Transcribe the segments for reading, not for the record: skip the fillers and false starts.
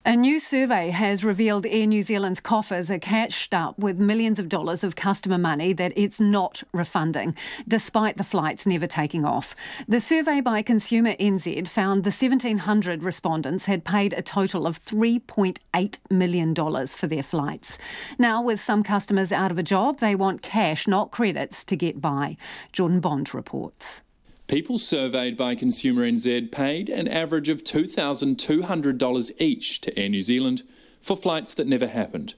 A new survey has revealed Air New Zealand's coffers are cashed up with millions of dollars of customer money that it's not refunding, despite the flights never taking off. The survey by Consumer NZ found the 1,700 respondents had paid a total of $3.8 million for their flights. Now, with some customers out of a job, they want cash, not credits, to get by. Jordan Bond reports. People surveyed by Consumer NZ paid an average of $2,200 each to Air New Zealand for flights that never happened.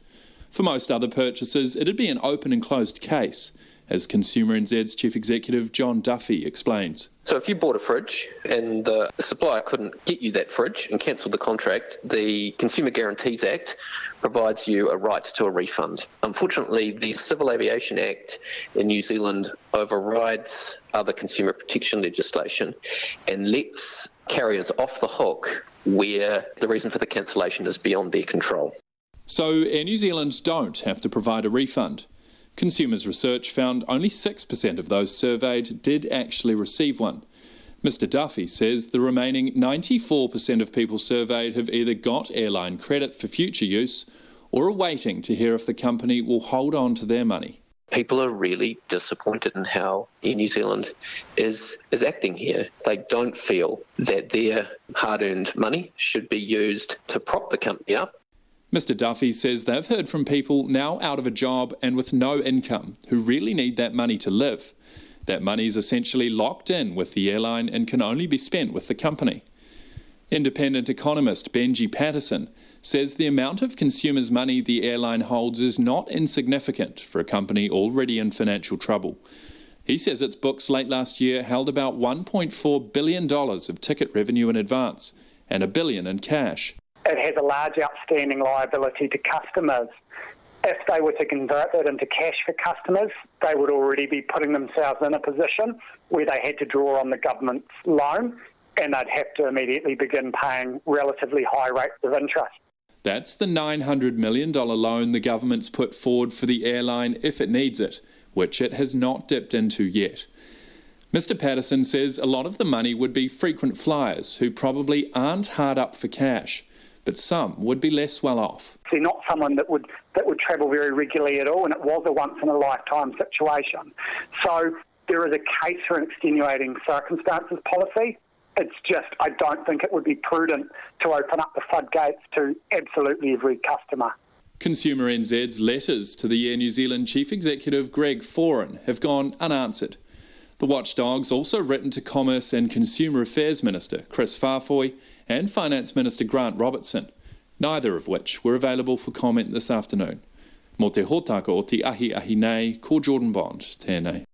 For most other purchases, it'd be an open and closed case, as Consumer NZ's Chief Executive John Duffy explains. So if you bought a fridge and the supplier couldn't get you that fridge and cancelled the contract, the Consumer Guarantees Act provides you a right to a refund. Unfortunately, the Civil Aviation Act in New Zealand overrides other consumer protection legislation and lets carriers off the hook where the reason for the cancellation is beyond their control. So Air New Zealand don't have to provide a refund. Consumers research found only 6% of those surveyed did actually receive one. Mr Duffy says the remaining 94% of people surveyed have either got airline credit for future use or are waiting to hear if the company will hold on to their money. People are really disappointed in how Air New Zealand is acting here. They don't feel that their hard-earned money should be used to prop the company up. Mr Duffy says they've heard from people now out of a job and with no income who really need that money to live. That money is essentially locked in with the airline and can only be spent with the company. Independent economist Benji Patterson says the amount of consumers' money the airline holds is not insignificant for a company already in financial trouble. He says its books late last year held about $1.4 billion of ticket revenue in advance and $1 billion in cash. It has a large outstanding liability to customers. If they were to convert that into cash for customers, they would already be putting themselves in a position where they had to draw on the government's loan and they'd have to immediately begin paying relatively high rates of interest. That's the $900 million loan the government's put forward for the airline if it needs it, which it has not dipped into yet. Mr Patterson says a lot of the money would be frequent flyers who probably aren't hard up for cash, but some would be less well off. They're not someone that would travel very regularly at all, and it was a once-in-a-lifetime situation. So there is a case for an extenuating circumstances policy. It's just, I don't think it would be prudent to open up the floodgates to absolutely every customer. Consumer NZ's letters to the Air New Zealand Chief Executive Greg Foran have gone unanswered. The watchdog's also written to Commerce and Consumer Affairs Minister Chris Farfoy and Finance Minister Grant Robertson, neither of which were available for comment this afternoon. Mo te hōtaka o te ahi nei, ko Jordan Bond, tēnei.